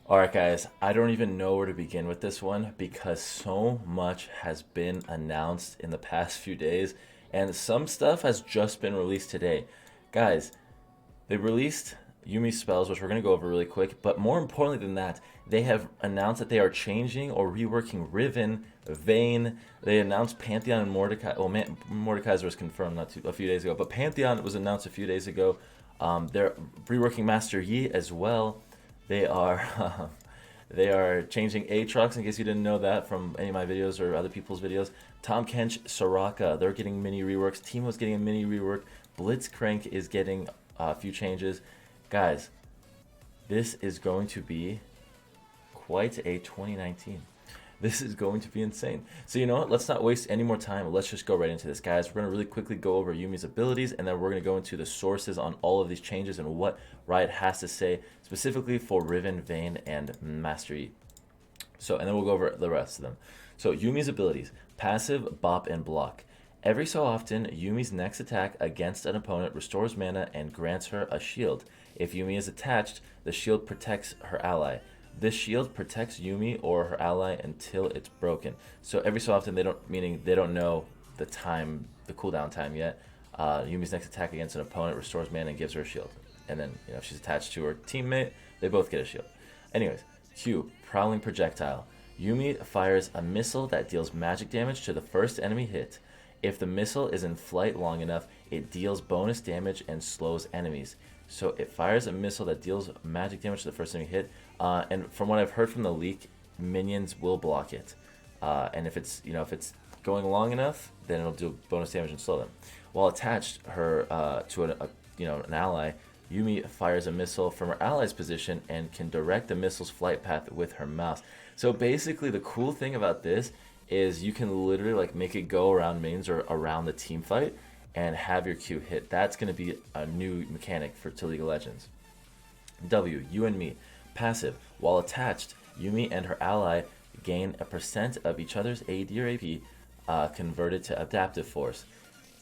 Alright guys, I don't even know where to begin with this one because so much has been announced in the past few days and some stuff has just been released today. Guys, they released Yumi's spells, which we're going to go over really quick, but more importantly than that, they have announced that they are changing or reworking Riven, VAYNE. They announced Pantheon and Mordecai. Well, Mordekaiser was confirmed a few days ago, but Pantheon was announced a few days ago. They're reworking Master Yi as well. They are they are changing Aatrox, in case you didn't know that from any of my videos or other people's videos. TAHM, KENCH, SORAKA, they're getting mini reworks. Teemo's getting a mini rework. Blitzcrank is getting a few changes. Guys, this is going to be quite a 2019. This is going to be insane. So you know what? Let's not waste any more time. Let's just go right into this, guys. We're going to really quickly go over Yumi's abilities, and then we're going to go into the sources on all of these changes and what Riot has to say specifically for Riven, VAYNE, and Master Yi. So, and then we'll go over the rest of them. So Yumi's abilities: passive, bop, and block. Every so often, Yumi's next attack against an opponent restores mana and grants her a shield. If Yuumi is attached, the shield protects her ally. This shield protects Yuumi or her ally until it's broken. So every so often, meaning they don't know the time, the cooldown time yet. Yumi's next attack against an opponent restores mana and gives her a shield. And then, if she's attached to her teammate, they both get a shield. Anyways, Q, prowling projectile. Yuumi fires a missile that deals magic damage to the first enemy hit. If the missile is in flight long enough, it deals bonus damage and slows enemies. So it fires a missile that deals magic damage to the first enemy hit. And from what I've heard from the leak, minions will block it. And if it's going long enough, then it'll do bonus damage and slow them. While attached to an ally, Yuumi fires a missile from her ally's position and can direct the missile's flight path with her mouse. So basically, the cool thing about this is you can literally make it go around minions or around the team fight and have your Q hit. That's going to be a new mechanic for League of Legends. W, you and me. Passive. While attached, Yuumi and her ally gain a % of each other's AD or AP converted to adaptive force.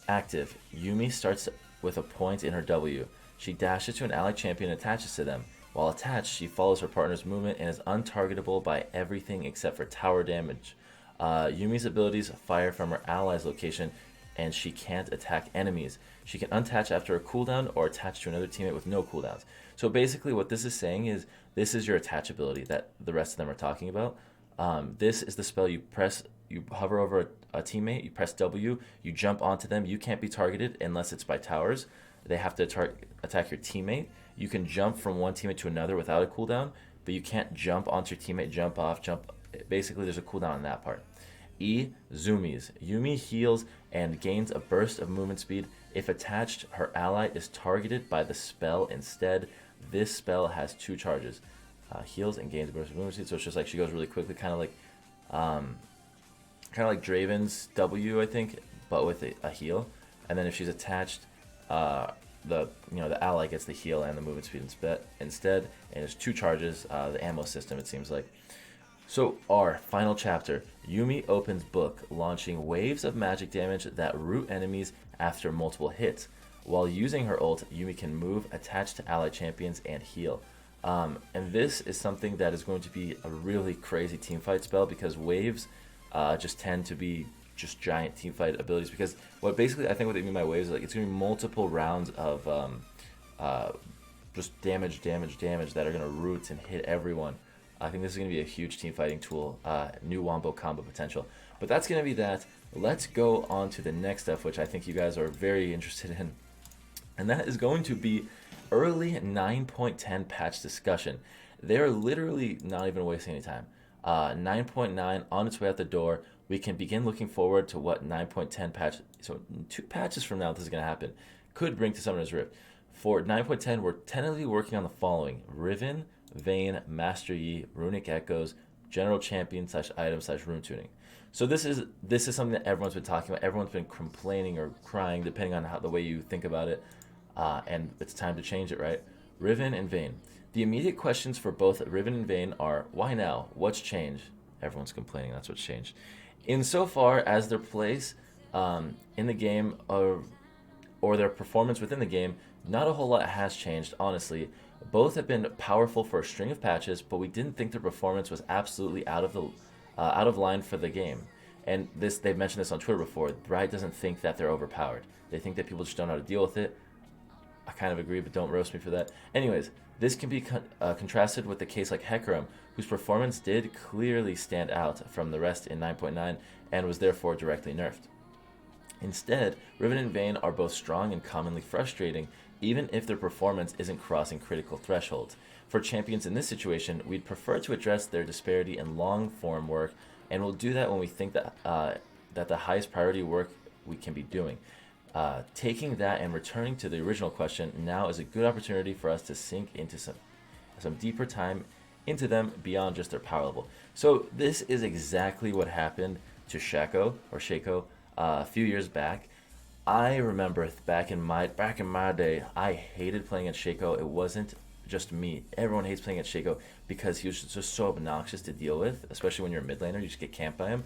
Active. Yuumi starts with a point in her W. She dashes to an ally champion and attaches to them. While attached, she follows her partner's movement and is untargetable by everything except for tower damage. Yumi's abilities fire from her ally's location, and she can't attack enemies. She can untouch after a cooldown or attach to another teammate with no cooldowns. So basically what this is saying is this is your attach ability that the rest of them are talking about. This is the spell you hover over a teammate, you press W, you jump onto them. You can't be targeted unless it's by towers. They have to attack your teammate. You can jump from one teammate to another without a cooldown, but you can't jump onto your teammate, jump off, jump. Basically, there's a cooldown on that part. E, zoomies. Yuumi heals and gains a burst of movement speed. If attached, her ally is targeted by the spell instead. This spell has 2 charges. Heals and gains a burst of movement speed. So it's just like she goes really quickly, kind of like Draven's W, I think, but with a heal. And then if she's attached, the ally gets the heal and the movement speed instead. And there's 2 charges. The ammo system, it seems like. So R, final chapter. Yuumi opens book, launching waves of magic damage that root enemies after multiple hits. While using her ult, Yuumi can move, attach to ally champions, and heal. And this is something that is going to be a really crazy teamfight spell because waves just tend to be just giant teamfight abilities. Because I think what they mean by waves is it's going to be multiple rounds of just damage that are going to root and hit everyone. I think this is going to be a huge team fighting tool, new wombo combo potential. But that's going to be that. Let's go on to the next stuff, which I think you guys are very interested in. And that is going to be early 9.10 patch discussion. They're literally not even wasting any time. 9.9 on its way out the door. We can begin looking forward to what 9.10 patch, so 2 patches from now this is going to happen, could bring to Summoner's Rift. For 9.10, we're tentatively working on the following: Riven, VAYNE, Master Yi, Runic Echoes, General Champion / item / rune tuning. So this is something that everyone's been talking about. Everyone's been complaining or crying, depending on the way you think about it. And it's time to change it, right? Riven and VAYNE. The immediate questions for both Riven and VAYNE are: why now? What's changed? Everyone's complaining. That's what's changed. Insofar as their place in the game or their performance within the game, not a whole lot has changed, honestly. Both have been powerful for a string of patches, but we didn't think their performance was absolutely out of line for the game. And this, they've mentioned this on Twitter before. Riot doesn't think that they're overpowered. They think that people just don't know how to deal with it. I kind of agree, but don't roast me for that. Anyways, this can be contrasted with the case like Hecarim, whose performance did clearly stand out from the rest in 9.9 and was therefore directly nerfed. Instead, Riven and Vayne are both strong and commonly frustrating, even if their performance isn't crossing critical thresholds. For champions in this situation, we'd prefer to address their disparity in long-form work, and we'll do that when we think that, that the highest priority work we can be doing. Taking that and returning to the original question, now is a good opportunity for us to sink into some deeper time into them beyond just their power level. So this is exactly what happened to Shaco a few years back. I remember back in my day, I hated playing at Shaco. It wasn't just me. Everyone hates playing at Shaco because he was just so obnoxious to deal with, especially when you're a mid laner. You just get camped by him.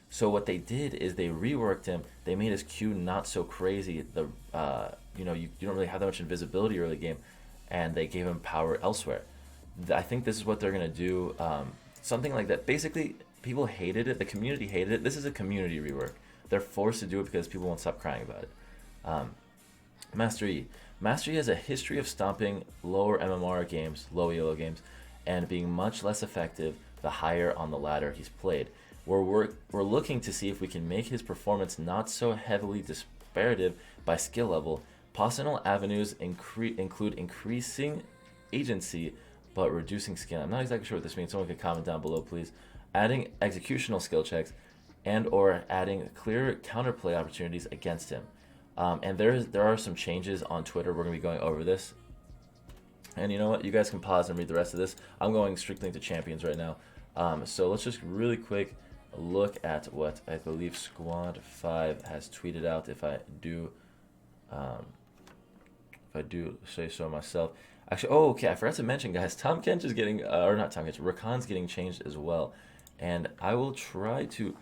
So what they did is they reworked him. They made his Q not so crazy. You know, you don't really have that much invisibility early game, and they gave him power elsewhere. I think this is what they're gonna do. Something like that. Basically, people hated it. The community hated it. This is a community rework. They're forced to do it because people won't stop crying about it. Master E. Master E has a history of stomping lower MMR games, low elo games, and being much less effective the higher on the ladder he's played. We're looking to see if we can make his performance not so heavily disparative by skill level. Possible avenues include increasing agency but reducing skill. I'm not exactly sure what this means. Someone can comment down below, please. Adding executional skill checks and or adding clear counterplay opportunities against him. And there are some changes on Twitter. We're going to be going over this. And you know what? You guys can pause and read the rest of this. I'm going strictly into champions right now. So let's just really quick look at what I believe Squad 5 has tweeted out, if I do say so myself. Actually, oh, okay, I forgot to mention, guys, KENCH is getting, or not KENCH, Rakan's getting changed as well. And I will try to,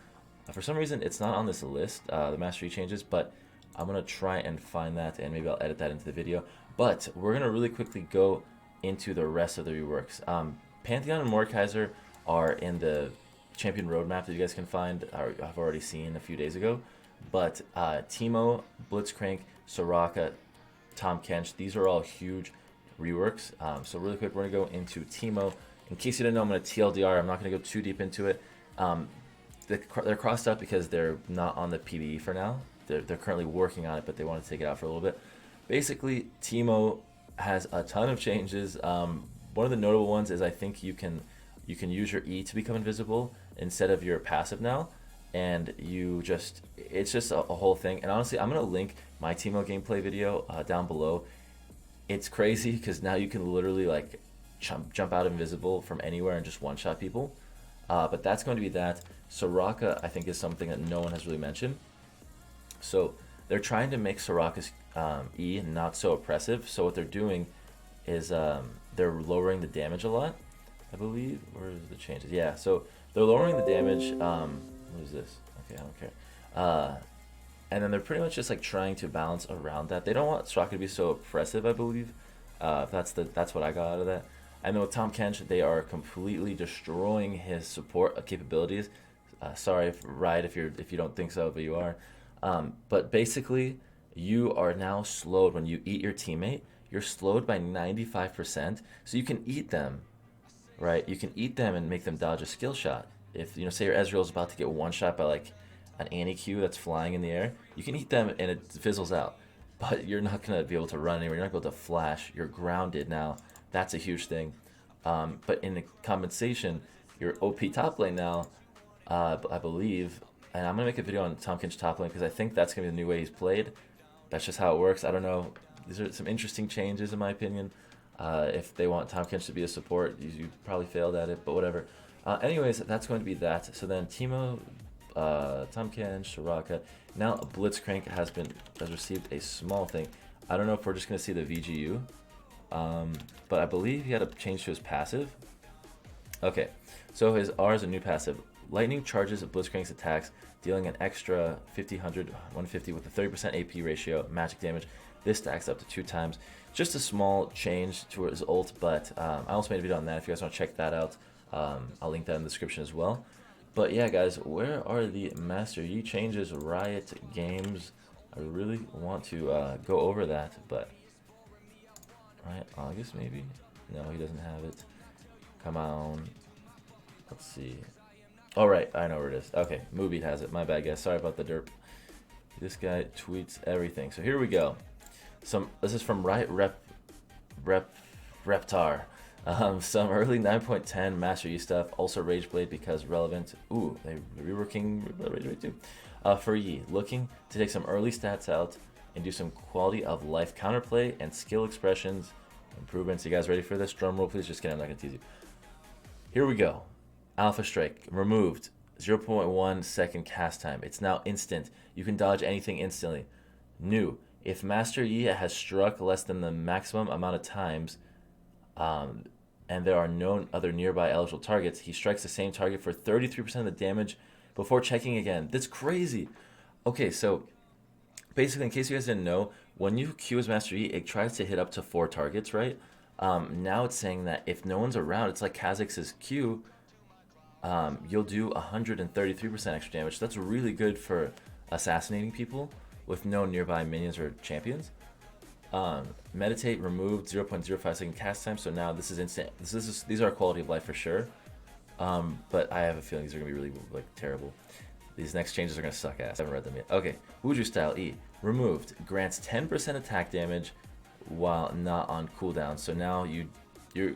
for some reason, it's not on this list, the mastery changes, but I'm going to try and find that, and maybe I'll edit that into the video. But we're going to really quickly go into the rest of the reworks. Pantheon and Mordekaiser are in the champion roadmap that you guys can find, or I've already seen a few days ago. But Teemo, Blitzcrank, Soraka, KENCH, these are all huge reworks. So really quick, we're going to go into Teemo. In case you didn't know, I'm going to TLDR. I'm not going to go too deep into it. They're crossed out because they're not on the PvE for now. They're currently working on it, but they want to take it out for a little bit. Basically, Teemo has a ton of changes. One of the notable ones is I think you can use your E to become invisible instead of your passive now, and it's just a whole thing. And honestly, I'm gonna link my Teemo gameplay video down below. It's crazy because now you can literally like jump out invisible from anywhere and just one-shot people. But that's going to be that. Soraka, I think, is something that no one has really mentioned. So they're trying to make Soraka's E not so oppressive. So what they're doing is they're lowering the damage a lot, I believe. Where is the changes? Yeah, so they're lowering the damage. What is this? Okay, I don't care. And then they're pretty much just like trying to balance around that. They don't want Soraka to be so oppressive, I believe. That's what I got out of that. I know with KENCH, they are completely destroying his support capabilities. Sorry, Riot, if you don't think so, but you are. But basically, you are now slowed when you eat your teammate. You're slowed by 95%, so you can eat them, right? You can eat them and make them dodge a skill shot. If say your Ezreal is about to get one shot by like an anti-Q that's flying in the air, you can eat them and it fizzles out. But you're not gonna be able to run anywhere. You're not gonna be able to flash. You're grounded now. That's a huge thing. But in the compensation, your OP top lane now, I believe, and I'm gonna make a video on KENCH top lane because I think that's gonna be the new way he's played. That's just how it works. I don't know. These are some interesting changes in my opinion. If they want KENCH to be a support, you probably failed at it, but whatever. Anyways, that's going to be that. So then Teemo, KENCH, Soraka. Now Blitzcrank has received a small thing. I don't know if we're just gonna see the VGU, but I believe he had a change to his passive. Okay, so his R is a new passive. Lightning charges Blitzcrank's attacks, dealing an extra 50, 100, 150 with a 30% AP ratio, magic damage. This stacks up to 2 times. Just a small change to his ult, but I also made a video on that if you guys want to check that out. I'll link that in the description as well. But yeah, guys, where are the Master Yi changes? Riot Games. I really want to go over that, but Riot August maybe? No, he doesn't have it. Come on. Let's see. All right, I know where it is. Okay, Movie has it. My bad, guys. Sorry about the derp. This guy tweets everything. So here we go. This is from Riot Reptar. Some early 9.10 Master Yi stuff. Also RAGEBLADE because relevant. Ooh, they reworking RAGEBLADE too. For Yi, looking to take some early stats out and do some quality of life counterplay and skill expressions improvements. You guys ready for this? Drum roll, please. Just kidding. I'm not gonna tease you. Here we go. Alpha Strike removed. 0.1 second cast time. It's now instant. You can dodge anything instantly. New. If Master Yi has struck less than the maximum amount of times, and there are no other nearby eligible targets, he strikes the same target for 33% of the damage before checking again. That's crazy. Okay, so basically, in case you guys didn't know, when you Q as Master Yi, it tries to hit up to 4 targets, right? Now it's saying that if no one's around, it's like Kha'Zix's Q, you'll do 133% extra damage. That's really good for assassinating people with no nearby minions or champions. Meditate removed 0.05 second cast time, so now this is instant. These are quality of life for sure. But I have a feeling these are gonna be really terrible. These next changes are gonna suck ass. I haven't read them yet. Okay, Wuju style E removed grants 10% attack damage while not on cooldown. So now your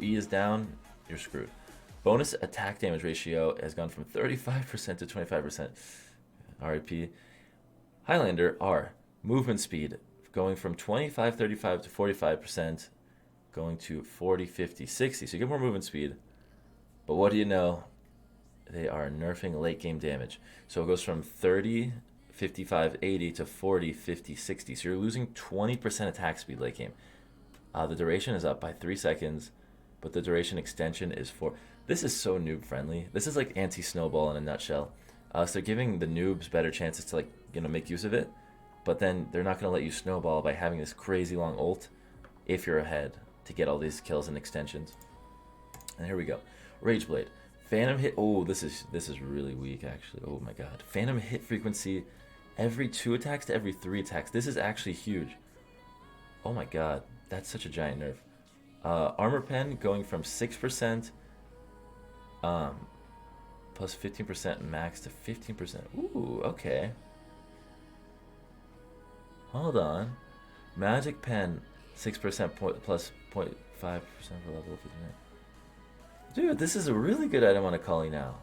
E is down, you're screwed. Bonus attack damage ratio has gone from 35% to 25%. RIP. Highlander R. Movement speed going from 25, 35 to 45%, going to 40, 50, 60. So you get more movement speed. But what do you know? They are nerfing late game damage. So it goes from 30, 55, 80 to 40, 50, 60. So you're losing 20% attack speed late game. The duration is up by 3 seconds, but the duration extension is 4. This is so noob friendly. This is like anti-snowball in a nutshell. So giving the noobs better chances to make use of it, but then they're not gonna let you snowball by having this crazy long ult if you're ahead to get all these kills and extensions. And here we go. RAGEBLADE. Phantom hit. Oh, this is really weak actually. Oh my god. Phantom hit frequency every 2 attacks to every 3 attacks. This is actually huge. Oh my god. That's such a giant nerf. Armor pen going from 6% plus 15% max to 15%. Ooh, okay. Hold on. Magic pen 6% plus 0.5% for level 59. Dude, this is a really good item on Akali now.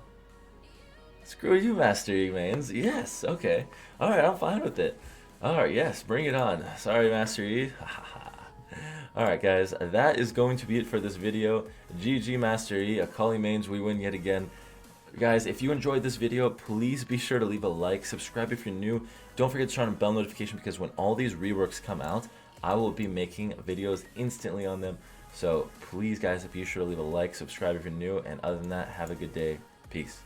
Screw you, Master Yi mains. Yes, okay. Alright, I'm fine with it. Alright, yes, bring it on. Sorry, Master Yi. Alright, guys, that is going to be it for this video. GG, Master Yi. Akali mains, we win yet again. Guys, if you enjoyed this video, please be sure to leave a like, subscribe if you're new. Don't forget to turn on bell notification because when all these reworks come out, I will be making videos instantly on them. So please, guys, be sure to leave a like, subscribe if you're new, and other than that, have a good day. Peace.